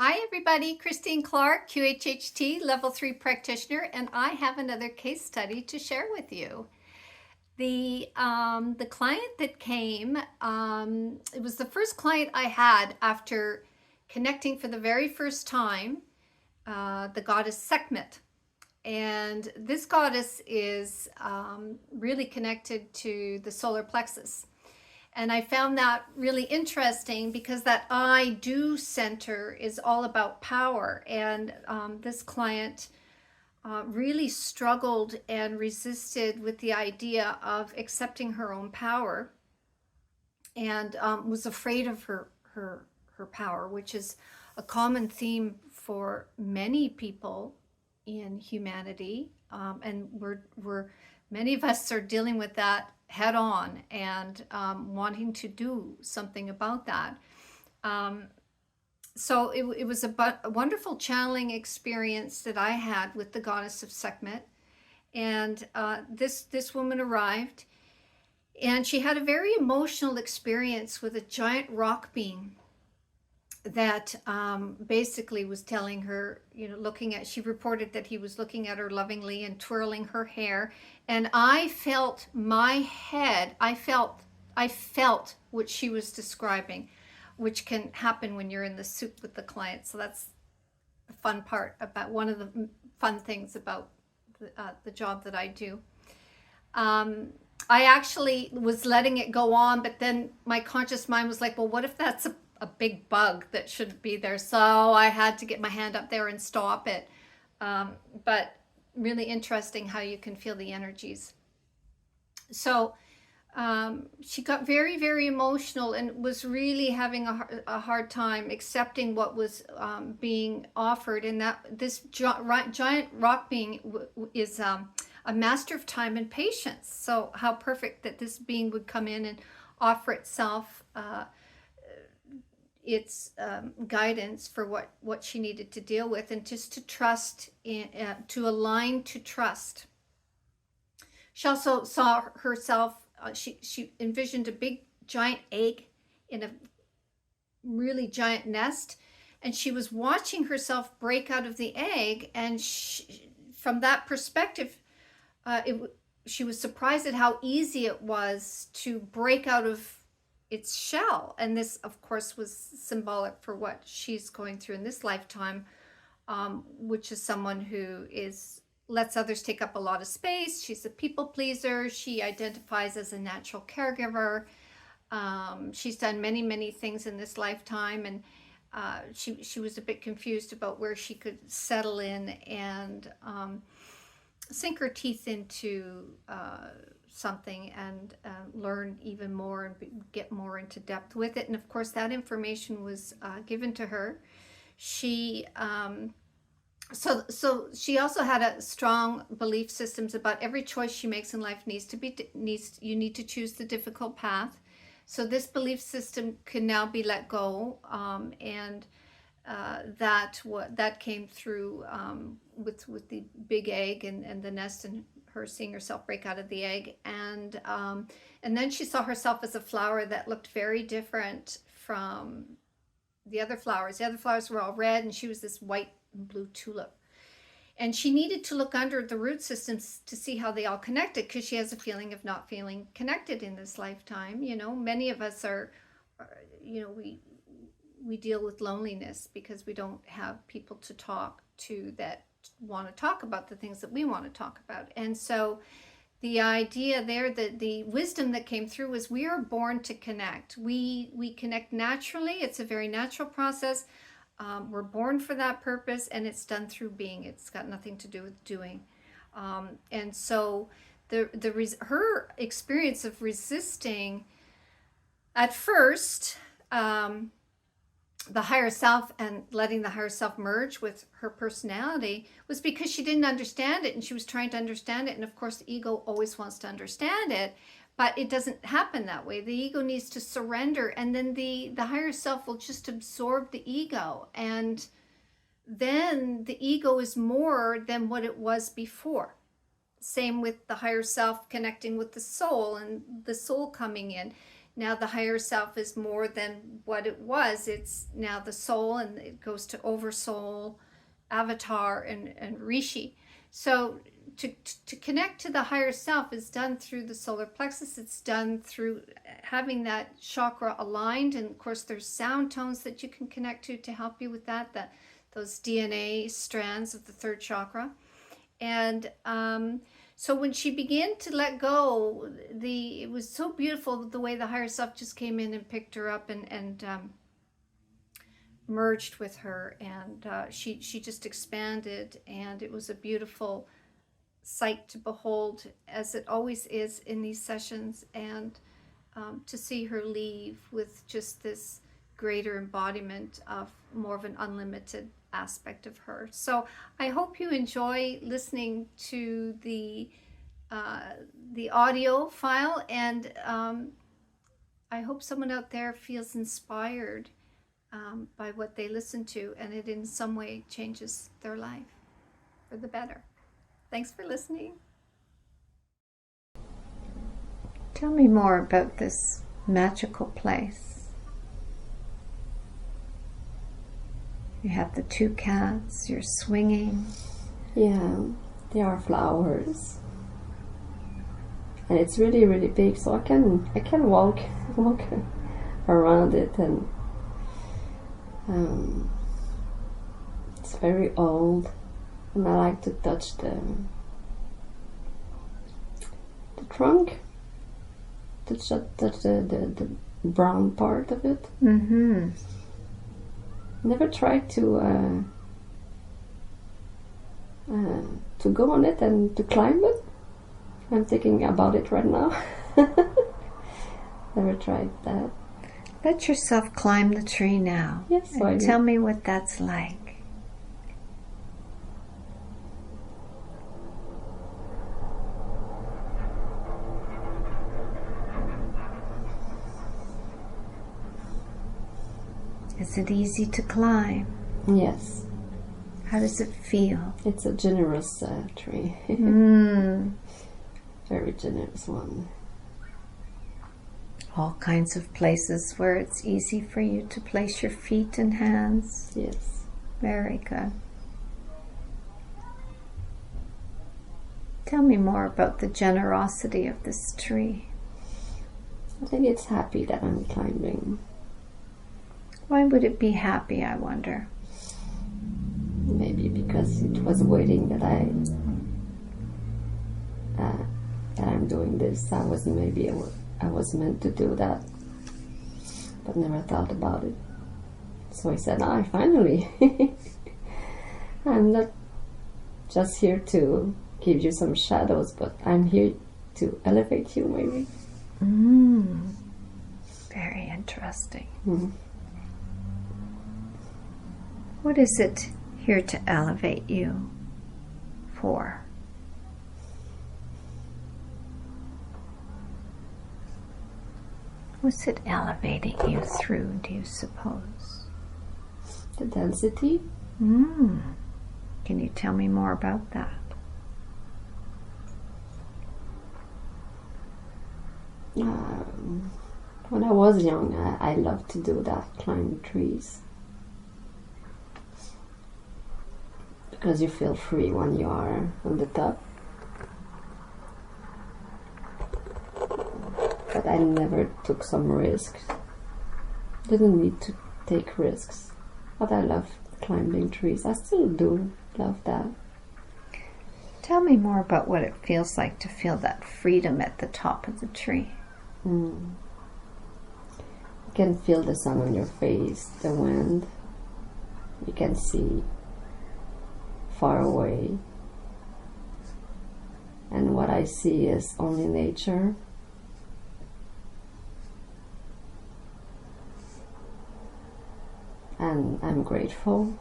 Hi everybody, Christine Clark, QHHT, Level 3 Practitioner, and I have another case study to share with you. The client that came, it was the first client I had after connecting for the very first time, the goddess Sekhmet. And this goddess is really connected to the solar plexus. And I found that really interesting because that I do center is all about power. And this client really struggled and resisted with the idea of accepting her own power, and was afraid of her power, which is a common theme for many people in humanity. And many of us are dealing with that head on and wanting to do something about that. So it was a wonderful channeling experience that I had with the goddess of Sekhmet. And this woman arrived, and she had a very emotional experience with a giant rock being that basically was telling her, she reported that he was looking at her lovingly and twirling her hair. And I felt I felt what she was describing, which can happen when you're in the soup with the client. So that's the fun part about, one of the fun things about the job that I do. I actually was letting it go on, but then my conscious mind was like, well, what if that's a big bug that shouldn't be there? So I had to get my hand up there and stop it. But really interesting how you can feel the energies. So she got very, very emotional and was really having a hard time accepting what was being offered. And that this giant rock being is a master of time and patience. So how perfect that this being would come in and offer itself its guidance for what she needed to deal with, and just to trust, to align to trust. She also saw herself, she envisioned a big giant egg in a really giant nest, and she was watching herself break out of the egg. And from that perspective, she was surprised at how easy it was to break out of its shell. And this, of course, was symbolic for what she's going through in this lifetime, which is someone who lets others take up a lot of space. She's a people pleaser. She identifies as a natural caregiver. She's done many, many things in this lifetime, and she was a bit confused about where she could settle in and sink her teeth into something and learn even more and get more into depth with it. And of course, that information was given to her. She so she also had a strong belief systems about every choice she makes in life you need to choose the difficult path. So this belief system can now be let go, and that came through with the big egg and the nest, and her seeing herself break out of the egg. And then she saw herself as a flower that looked very different from the other flowers. The other flowers were all red, and she was this white and blue tulip. And she needed to look under the root systems to see how they all connected, because she has a feeling of not feeling connected in this lifetime. Many of us are, we deal with loneliness because we don't have people to talk to that want to talk about the things that we want to talk about. And so the idea there, that the wisdom that came through, was we are born to connect. We connect naturally. It's a very natural process. We're born for that purpose, and it's done through being. It's got nothing to do with doing. And so her experience of resisting at first, the higher self, and letting the higher self merge with her personality, was because she didn't understand it, and she was trying to understand it. And of course, the ego always wants to understand it, but it doesn't happen that way. The ego needs to surrender, and then the higher self will just absorb the ego, and then the ego is more than what it was before. Same with the higher self connecting with the soul, and the soul coming in. now the higher self is more than what it was. It's now the soul, and it goes to oversoul, avatar, and rishi. So to connect to the higher self is done through the solar plexus. It's done through having that chakra aligned, and of course there's sound tones that you can connect to help you with that, those DNA strands of the third chakra. And so when she began to let go, it was so beautiful the way the higher self just came in and picked her up and merged with her, and she just expanded, and it was a beautiful sight to behold, as it always is in these sessions, and to see her leave with just this greater embodiment of more of an unlimited aspect of her. So I hope you enjoy listening to the audio file, and I hope someone out there feels inspired by what they listen to, and it in some way changes their life for the better. Thanks for listening. Tell me more about this magical place. You have the 2 cats, you're swinging. Yeah, there are flowers. And it's really, really big, so I can walk around it, and it's very old, and I like to touch the trunk, touch the brown part of it. Mm-hmm. Never tried to go on it and to climb it. I'm thinking about it right now. Never tried that. Let yourself climb the tree now. Yes, and tell me what that's like. Is it easy to climb? Yes. How does it feel? It's a generous tree. Very generous one. All kinds of places where it's easy for you to place your feet and hands. Yes. Very good. Tell me more about the generosity of this tree. I think it's happy that I'm climbing. Why would it be happy, I wonder? Maybe because it was waiting that I'm doing this. I was meant to do that, but never thought about it. So I said, finally. I'm not just here to give you some shadows, but I'm here to elevate you, maybe. Very interesting. Mm-hmm. What is it here to elevate you for? What's it elevating you through, do you suppose? The density. Can you tell me more about that? When I was young, I loved to do that, climb trees. Because you feel free when you are on the top. But I never took some risks. Didn't need to take risks. But I love climbing trees. I still do love that. Tell me more about what it feels like to feel that freedom at the top of the tree. You can feel the sun on your face, the wind. You can see far away. And what I see is only nature. And I'm grateful.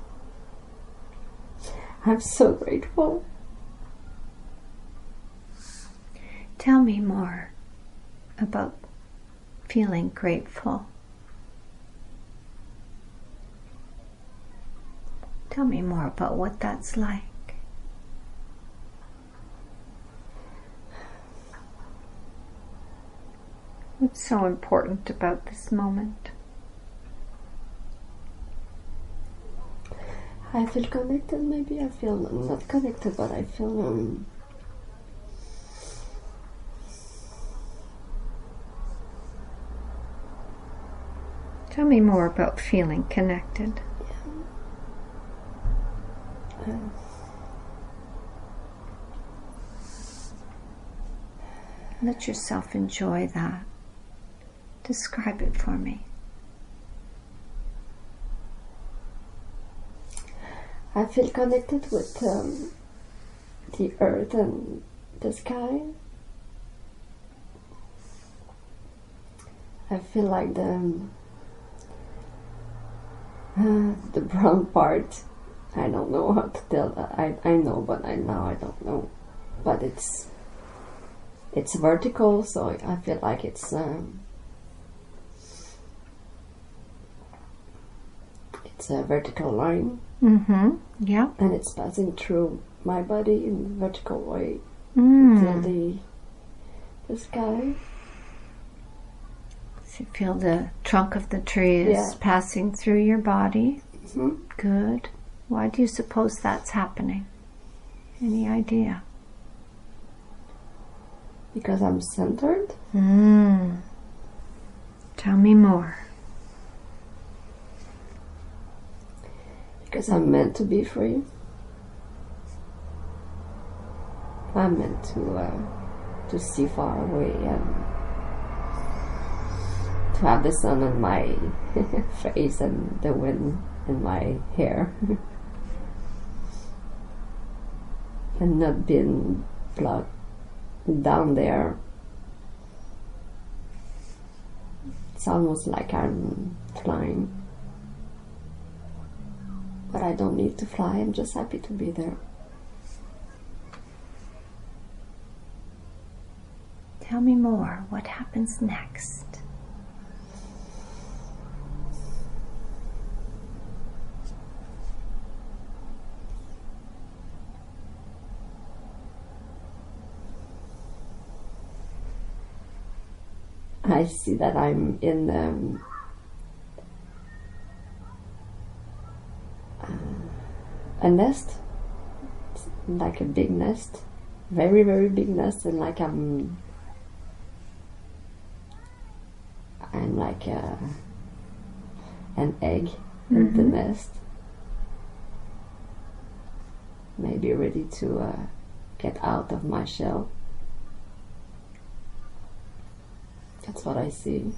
I'm so grateful. Tell me more about feeling grateful. Tell me more about what that's like. What's so important about this moment? I feel connected, maybe. I feel not connected, but I feel Tell me more about feeling connected. Let yourself enjoy that. Describe it for me. I feel connected with the earth and the sky. I feel like the brown part. I don't know how to tell that. I know, but now I don't know. But it's vertical, so I feel like it's a vertical line. Mm-hmm. Yeah. And it's passing through my body in a vertical way till the sky. So you feel the trunk of the tree is passing through your body. Mm-hmm. Good. Why do you suppose that's happening? Any idea? Because I'm centered. Tell me more. Because I'm meant to be free. I'm meant to see far away and to have the sun on my face and the wind in my hair. And not being plugged down there. It's almost like I'm flying. But I don't need to fly, I'm just happy to be there. Tell me more. What happens next? I see that I'm in a nest, like a big nest, very, very big nest, and like I'm like an egg in the nest, maybe ready to get out of my shell. That's what I see.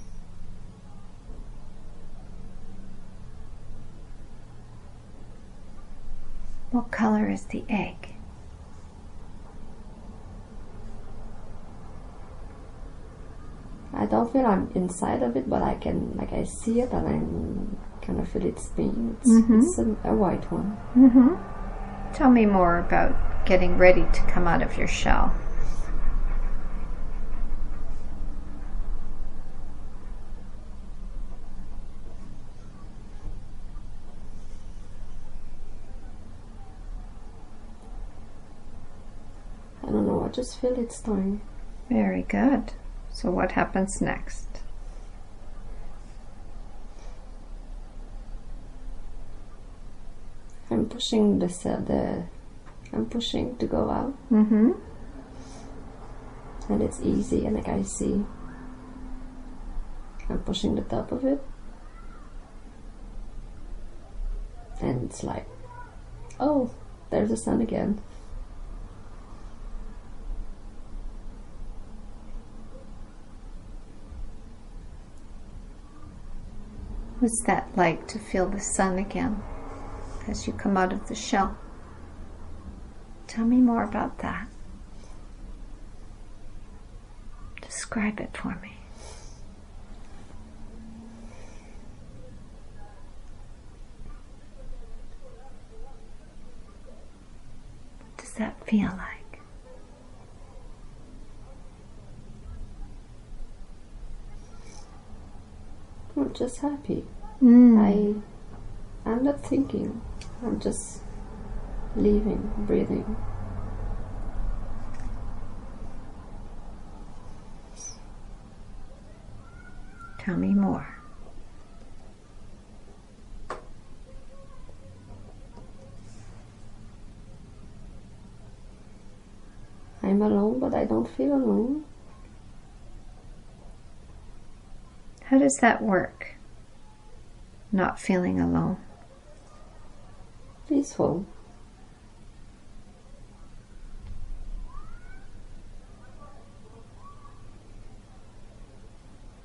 What color is the egg? I don't feel I'm inside of it, but I can, like, I see it and I kind of feel it's me. It's a white one. Tell me more about getting ready to come out of your shell. I don't know, I just feel it's time. Very good. So what happens next? I'm pushing I'm pushing to go out. And it's easy, and like I see, I'm pushing the top of it. And it's like, oh, there's the sun again. What's that like to feel the sun again as you come out of the shell? Tell me more about that. Describe it for me. What does that feel like? I'm just happy. I'm not thinking. I'm just living, breathing. Tell me more. I'm alone, but I don't feel alone. How does that work? Not feeling alone. Peaceful.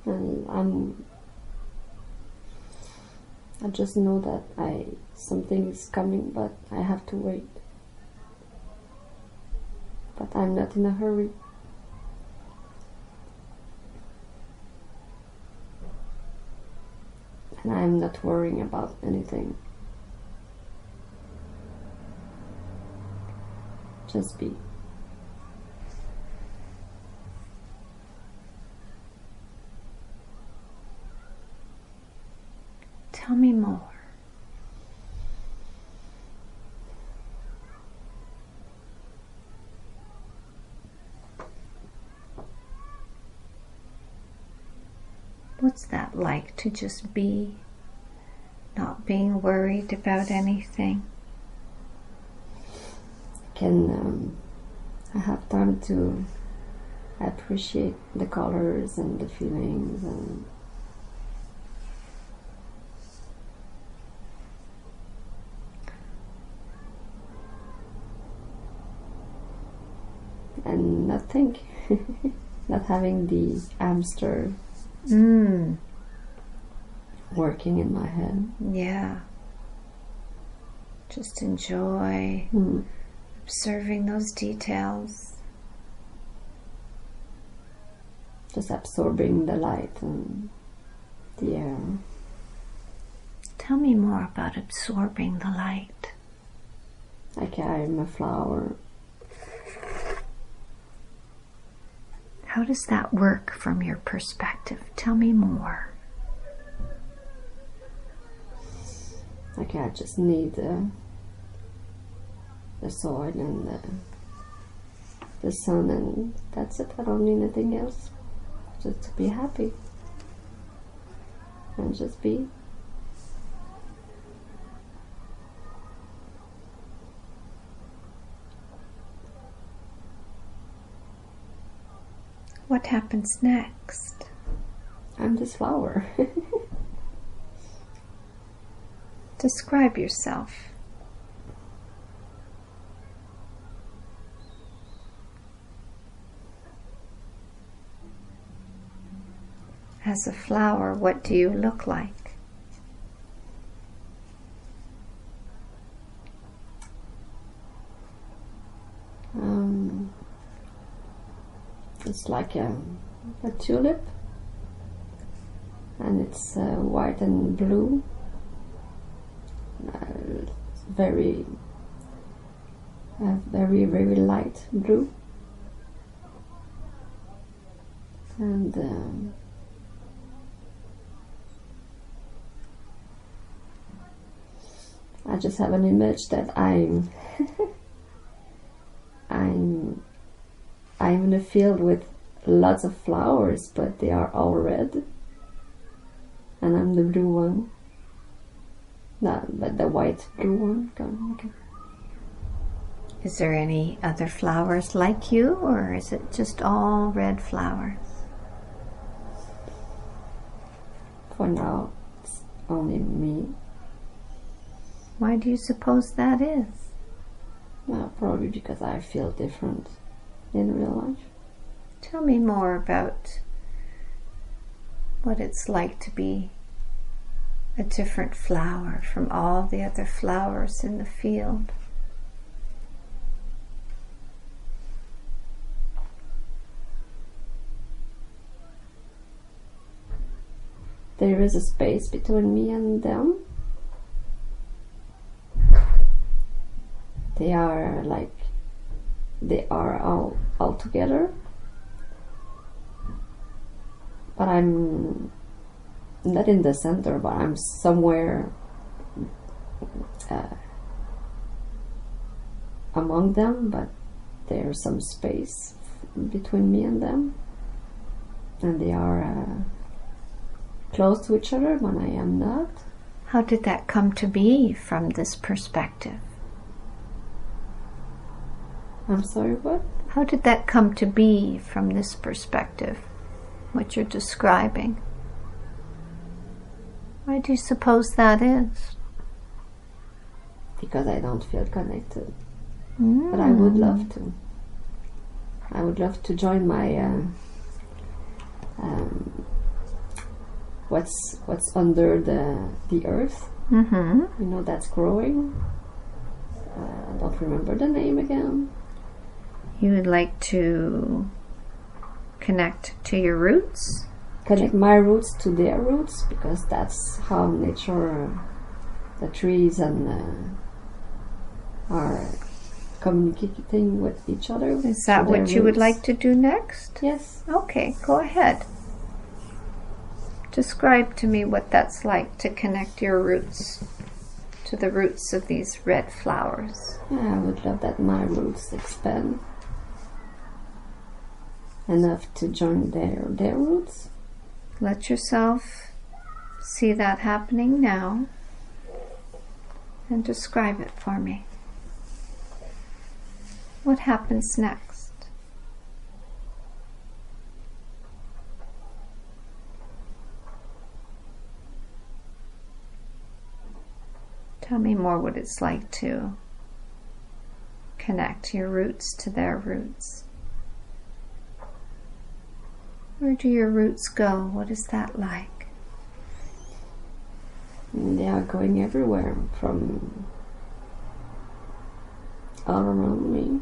And I just know that something is coming, but I have to wait. But I'm not in a hurry. And I'm not worrying about anything. Just be. Tell me more. What's that like, to just be, not being worried about anything? I have time to appreciate the colors and the feelings and not think, not having the hamster working in my head. Yeah. Just enjoy observing those details. Just absorbing the light and the air. Tell me more about absorbing the light. Like I'm a flower. How does that work from your perspective? Tell me more. Like I just need the soil and the sun, and that's it. I don't need anything else. Just to be happy and just be. What happens next? I'm this flower. Describe yourself. As a flower, what do you look like? It's like a tulip, and it's white and blue. Very very light blue, and I just have an image that I'm in a field with lots of flowers, but they are all red, and I'm the blue one. No, but the white blue one. Okay. Is there any other flowers like you, or is it just all red flowers? For now, it's only me. Why do you suppose that is? Well, probably because I feel different in real life. Tell me more about what it's like to be a different flower from all the other flowers in the field. There is a space between me and them. They are all together, but I'm not in the center, but I'm somewhere among them, but there's some space between me and them, and they are close to each other when I am not. How did that come to be from this perspective? I'm sorry, what? How did that come to be from this perspective, what you're describing? Why do you suppose that is? Because I don't feel connected. But I would love to. I would love to join my what's under the earth. Mm-hmm. You know, that's growing. I don't remember the name again. You would like to connect to your roots? Connect my roots to their roots, because that's how nature, the trees and are communicating with each other. Is that what you would like to do next? Yes. Okay, go ahead. Describe to me what that's like to connect your roots to the roots of these red flowers. I would love that my roots expand enough to join their roots. Let yourself see that happening now and describe it for me. What happens next? Tell me more what it's like to connect your roots to their roots. Where do your roots go? What is that like? They are going everywhere, from all around me.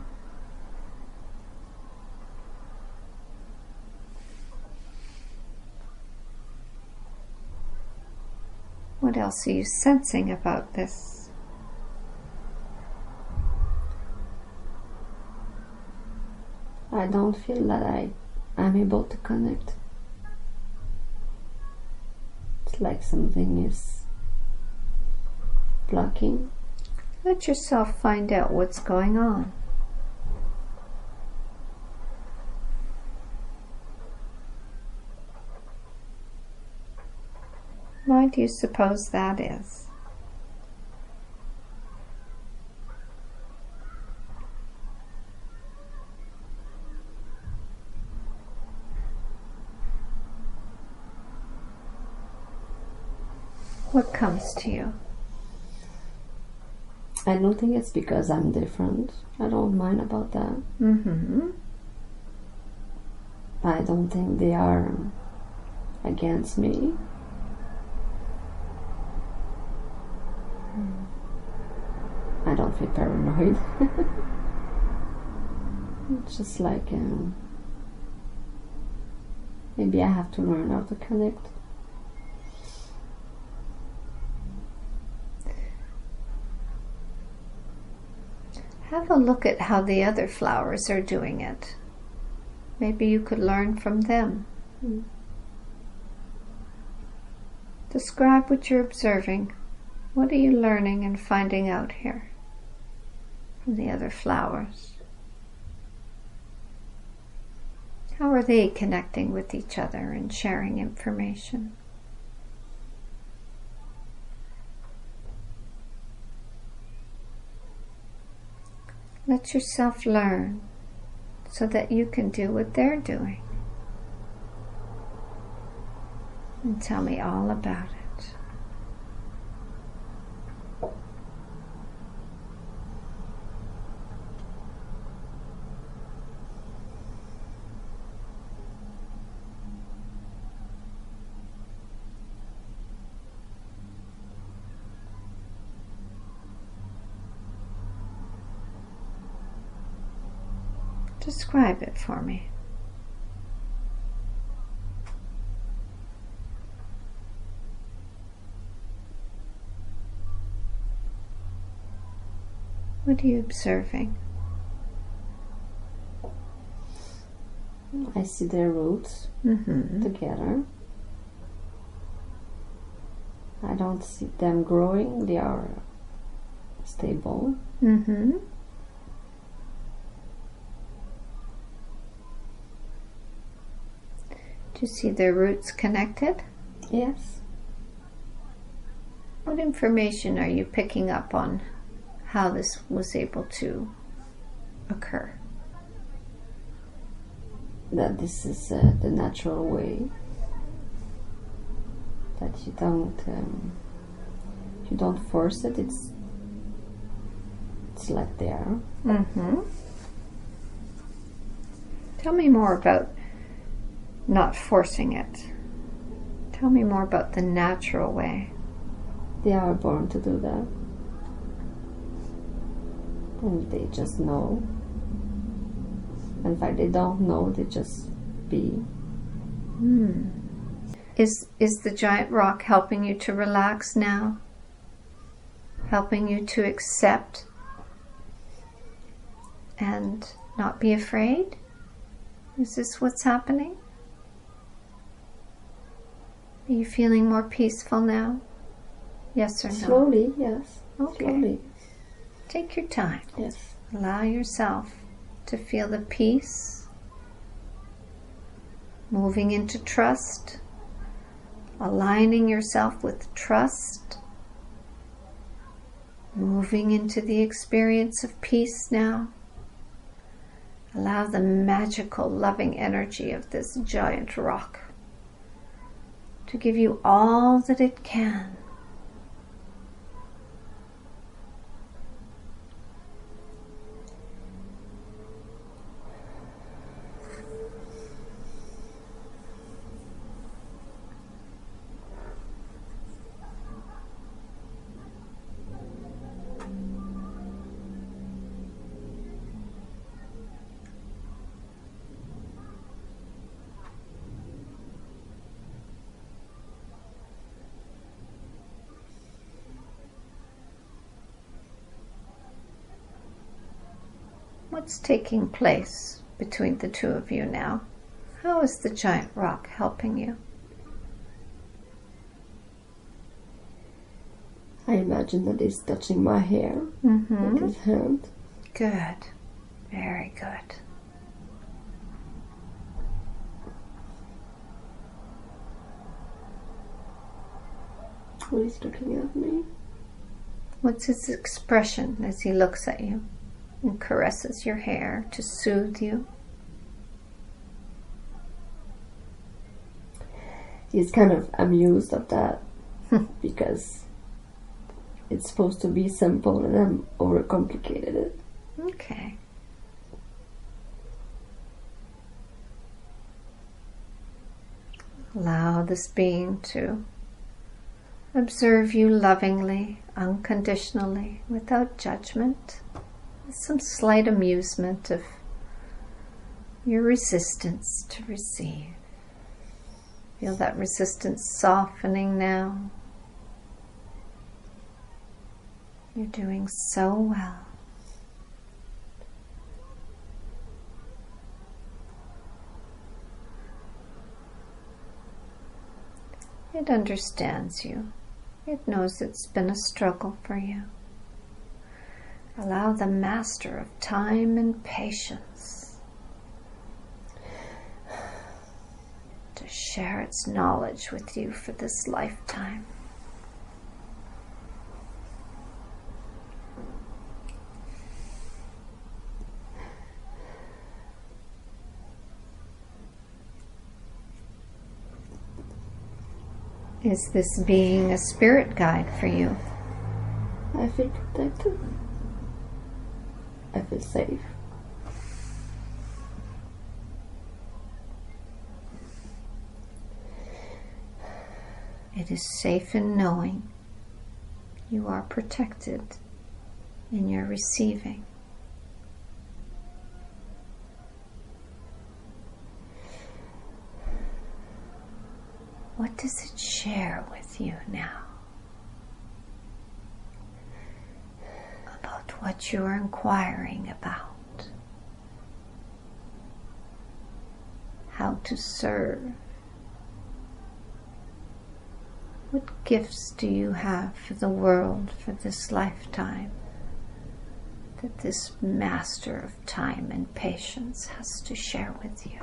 What else are you sensing about this? I don't feel that I'm able to connect. It's like something is blocking. Let yourself find out what's going on. Why do you suppose that is? What comes to you? I don't think it's because I'm different. I don't mind about that. Mm-hmm. I don't think they are against me. I don't feel paranoid. It's just like maybe I have to learn how to connect. Have a look at how the other flowers are doing it. Maybe you could learn from them. Describe what you're observing. What are you learning and finding out here from the other flowers? How are they connecting with each other and sharing information? Let yourself learn so that you can do what they're doing. And tell me all about it. Describe it for me. What are you observing? I see their roots together. I don't see them growing. They are stable. Do you see their roots connected? Yes. What information are you picking up on how this was able to occur? That this is the natural way. That you don't force it. It's like there. Mm-hmm. Tell me more about not forcing it. Tell me more about the natural way. They are born to do that. And they just know. In fact, they don't know, they just be. Is the giant rock helping you to relax now? Helping you to accept and not be afraid? Is this what's happening? Are you feeling more peaceful now? Yes or no? Slowly, yes. Okay. Slowly. Take your time. Yes. Allow yourself to feel the peace, moving into trust, aligning yourself with trust, moving into the experience of peace now. Allow the magical, loving energy of this giant rock to give you all that it can. What's taking place between the two of you now? How is the giant rock helping you? I imagine that he's touching my hair with his hand. Good. Very good. Oh, he's looking at me. What's his expression as he looks at you and caresses your hair to soothe you? He's kind of amused of that because it's supposed to be simple and I'm overcomplicated it. Okay. Allow this being to observe you lovingly, unconditionally, without judgment, with some slight amusement of your resistance to receive. Feel that resistance softening now. You're doing so well. It understands you. It knows it's been a struggle for you. Allow the master of time and patience to share its knowledge with you for this lifetime. Is this being a spirit guide for you? I feel protected. I feel safe. It is safe in knowing you are protected in your receiving. What does it share with you now about what you are inquiring about? How to serve? What gifts do you have for the world for this lifetime that this master of time and patience has to share with you?